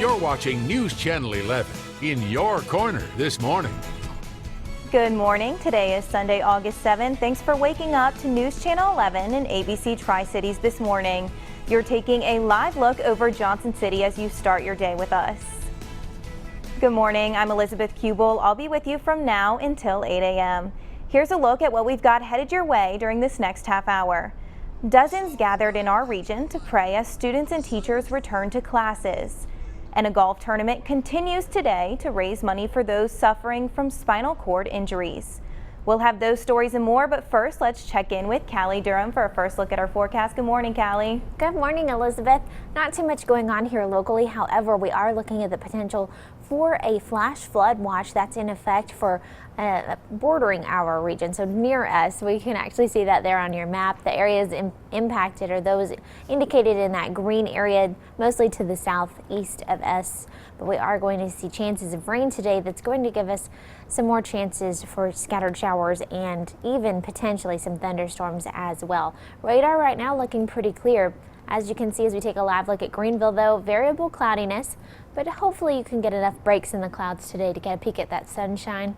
You're watching News Channel 11 in your corner this morning. Good morning. Today is Sunday, August 7th. Thanks for waking up to News Channel 11 and ABC Tri-Cities this morning. You're taking a live look over Johnson City as you start your day with us. Good morning. I'm Elizabeth Kubel. I'll be with you from now until 8 a.m. Here's a look at what we've got headed your way during this next half hour. Dozens gathered in our region to pray as students and teachers return to classes. And a golf tournament continues today to raise money for those suffering from spinal cord injuries. We'll have those stories and more, but first let's check in with Callie Durham for a first look at our forecast. Good morning, Callie. Good morning, Elizabeth. Not too much going on here locally. However, we are looking at the potential for a flash flood watch that's in effect for bordering our region, so near us. We can actually see that there on your map. The areas impacted are those indicated in that green area, mostly to the southeast of us. But we are going to see chances of rain today that's going to give us some more chances for scattered showers and even potentially some thunderstorms as well. Radar right now looking pretty clear. As you can see as we take a live look at Greenville, though, variable cloudiness, but hopefully you can get enough breaks in the clouds today to get a peek at that sunshine.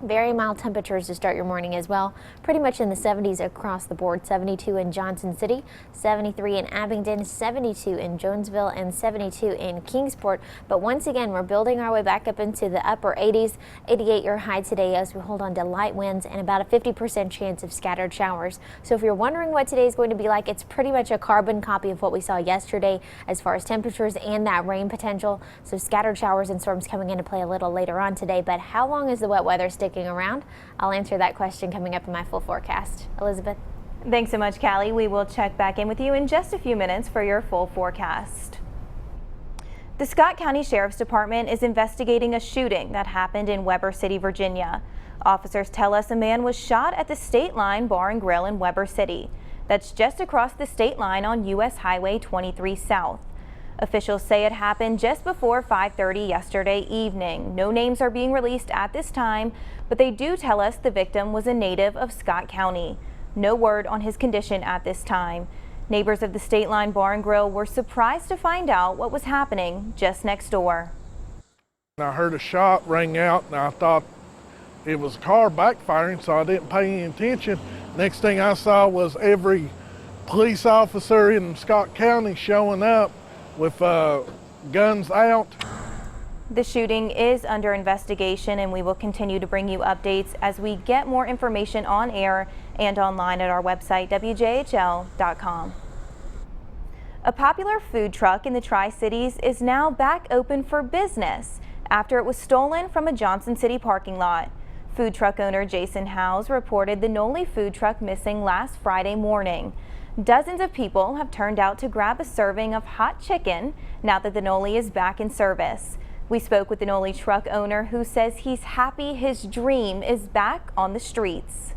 Very mild temperatures to start your morning as well. Pretty much in the 70s across the board. 72 in Johnson City, 73 in Abingdon, 72 in Jonesville, and 72 in Kingsport. But once again, we're building our way back up into the upper 80s. 88 your high today as we hold on to light winds and about a 50% chance of scattered showers. So if you're wondering what today is going to be like, it's pretty much a carbon copy of what we saw yesterday as far as temperatures and that rain potential. So scattered showers and storms coming into play a little later on today. But how long is the wet weather sticking around? I'll answer that question coming up in my full forecast. Elizabeth. Thanks so much, Callie. We will check back in with you in just a few minutes for your full forecast. The Scott County Sheriff's Department is investigating a shooting that happened in Weber City, Virginia. Officers tell us a man was shot at the State Line Bar and Grill in Weber City. That's just across the state line on U.S. Highway 23 South. Officials say it happened just before 5:30 yesterday evening. No names are being released at this time, but they do tell us the victim was a native of Scott County. No word on his condition at this time. Neighbors of the State Line Bar and Grill were surprised to find out what was happening just next door. I heard a shot ring out and I thought it was a car backfiring, so I didn't pay any attention. Next thing I saw was every police officer in Scott County showing up with guns out. The shooting is under investigation, and we will continue to bring you updates as we get more information on air and online at our website, WJHL.com. A popular food truck in the Tri-Cities is now back open for business after it was stolen from a Johnson City parking lot. Food truck owner Jason Howes reported the Noli food truck missing last Friday morning. Dozens of people have turned out to grab a serving of hot chicken now that the Noli is back in service. We spoke with the Noli truck owner who says he's happy his dream is back on the streets.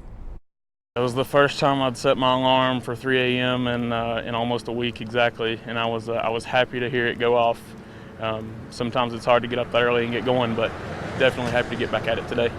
It was the first time I'd set my alarm for 3 a.m. in almost a week exactly, and I was happy to hear it go off. Sometimes it's hard to get up that early and get going, but definitely happy to get back at it today.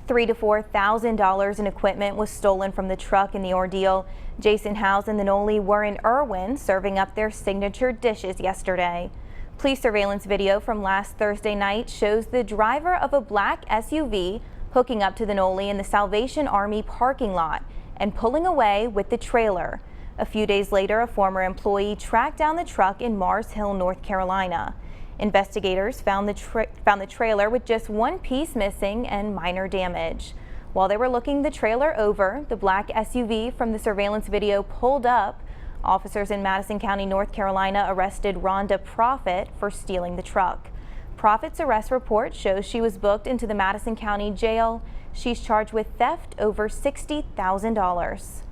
$3,000 to $4,000 in equipment was stolen from the truck in the ordeal. Jason Howes and the Noli were in Irwin serving up their signature dishes yesterday. Police surveillance video from last Thursday night shows the driver of a black SUV hooking up to the Noli in the Salvation Army parking lot and pulling away with the trailer. A few days later, a former employee tracked down the truck in Mars Hill, North Carolina. Investigators found the trailer with just one piece missing and minor damage. While they were looking the trailer over, the black SUV from the surveillance video pulled up. Officers in Madison County, North Carolina arrested Rhonda Profit for stealing the truck. Profit's arrest report shows she was booked into the Madison County Jail. She's charged with theft over $60,000.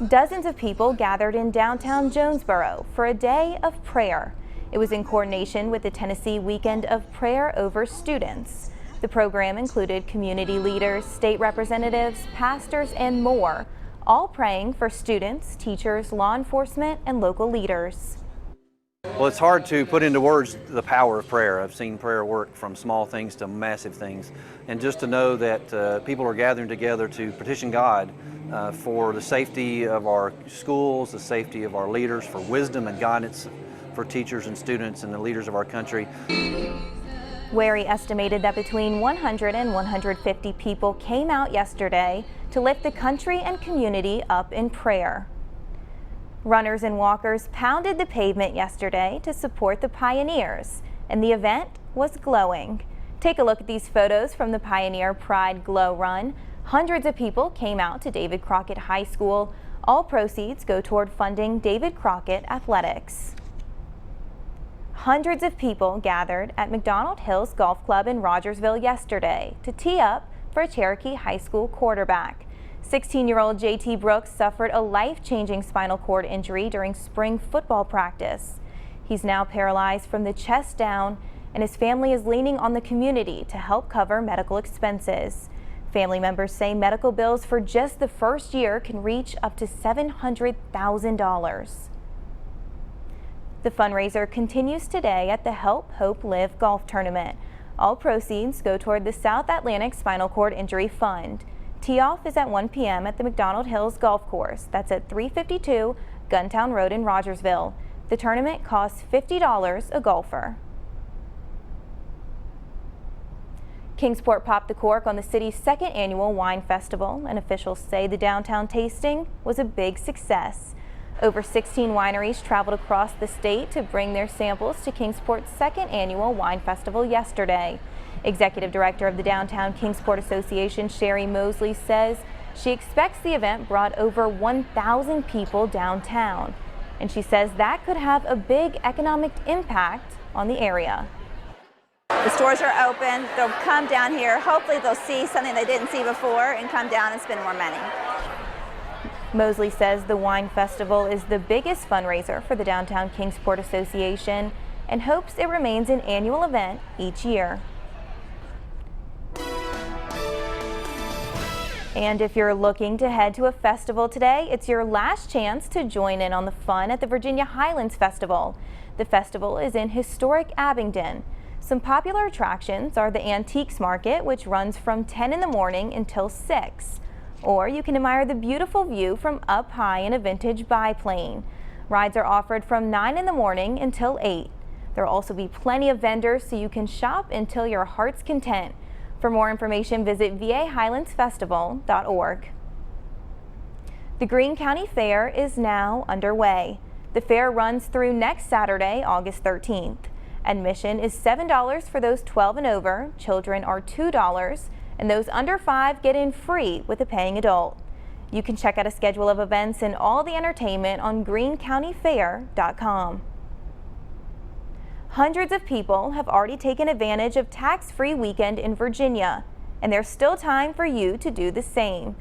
Dozens of people gathered in downtown Jonesboro for a day of prayer. It was in coordination with the Tennessee Weekend of Prayer Over Students. The program included community leaders, state representatives, pastors, and more, all praying for students, teachers, law enforcement, and local leaders. Well, it's hard to put into words the power of prayer. I've seen prayer work from small things to massive things. And just to know that people are gathering together to petition God for the safety of our schools, the safety of our leaders, for wisdom and guidance for teachers and students and the leaders of our country. Wary estimated that between 100 and 150 people came out yesterday to lift the country and community up in prayer. Runners and walkers pounded the pavement yesterday to support the Pioneers, and the event was glowing. Take a look at these photos from the Pioneer Pride Glow Run. Hundreds of people came out to David Crockett High School. All proceeds go toward funding David Crockett Athletics. Hundreds of people gathered at McDonald Hills Golf Club in Rogersville yesterday to tee up for a Cherokee High School quarterback. 16-year-old JT Brooks suffered a life-changing spinal cord injury during spring football practice. He's now paralyzed from the chest down, and his family is leaning on the community to help cover medical expenses. Family members say medical bills for just the first year can reach up to $700,000. The fundraiser continues today at the Help Hope Live golf tournament. All proceeds go toward the South Atlantic Spinal Cord Injury Fund. Tee-off is at 1 p.m. at the McDonald Hills Golf Course. That's at 352 Guntown Road in Rogersville. The tournament costs $50 a golfer. Kingsport popped the cork on the city's second annual wine festival, and officials say the downtown tasting was a big success. Over 16 wineries traveled across the state to bring their samples to Kingsport's second annual wine festival yesterday. Executive Director of the Downtown Kingsport Association, Sherry Mosley, says she expects the event brought over 1,000 people downtown, and she says that could have a big economic impact on the area. The stores are open. They'll come down here. Hopefully they'll see something they didn't see before and come down and spend more money. Mosley says the wine festival is the biggest fundraiser for the Downtown Kingsport Association and hopes it remains an annual event each year. And if you're looking to head to a festival today, it's your last chance to join in on the fun at the Virginia Highlands Festival. The festival is in historic Abingdon. Some popular attractions are the Antiques Market, which runs from 10 in the morning until 6. Or you can admire the beautiful view from up high in a vintage biplane. Rides are offered from 9 in the morning until 8. There will also be plenty of vendors so you can shop until your heart's content. For more information, visit vahighlandsfestival.org. The Greene County Fair is now underway. The fair runs through next Saturday, August 13th. Admission is $7 for those 12 and over. Children are $2, and those under 5 get in free with a paying adult. You can check out a schedule of events and all the entertainment on greenecountyfair.com. Hundreds of people have already taken advantage of tax-free weekend in Virginia, and there's still time for you to do the same.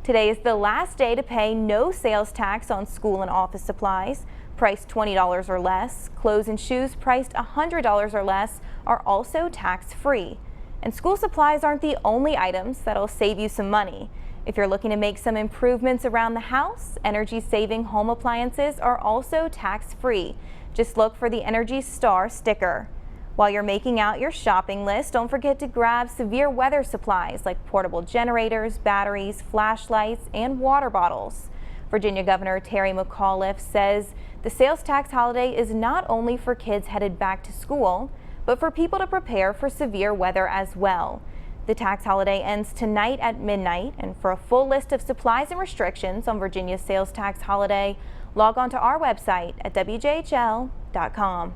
Today is the last day to pay no sales tax on school and office supplies. Priced $20 or less. Clothes and shoes priced $100 or less are also tax-free. And school supplies aren't the only items that'll save you some money. If you're looking to make some improvements around the house, energy-saving home appliances are also tax-free. Just look for the Energy Star sticker. While you're making out your shopping list, don't forget to grab severe weather supplies like portable generators, batteries, flashlights, and water bottles. Virginia Governor Terry McAuliffe says the sales tax holiday is not only for kids headed back to school, but for people to prepare for severe weather as well. The tax holiday ends tonight at midnight, and for a full list of supplies and restrictions on Virginia's sales tax holiday, log on to our website at WJHL.com.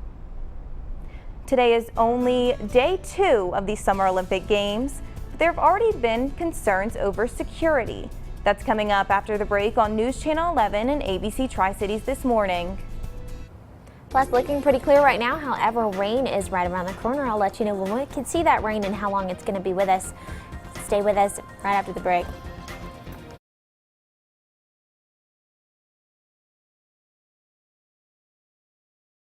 Today is only day 2 of the Summer Olympic Games, but there have already been concerns over security. That's coming up after the break on News Channel 11 and ABC Tri-Cities this morning. Well, it's looking pretty clear right now. However, rain is right around the corner. I'll let you know when we can see that rain and how long it's going to be with us. Stay with us right after the break.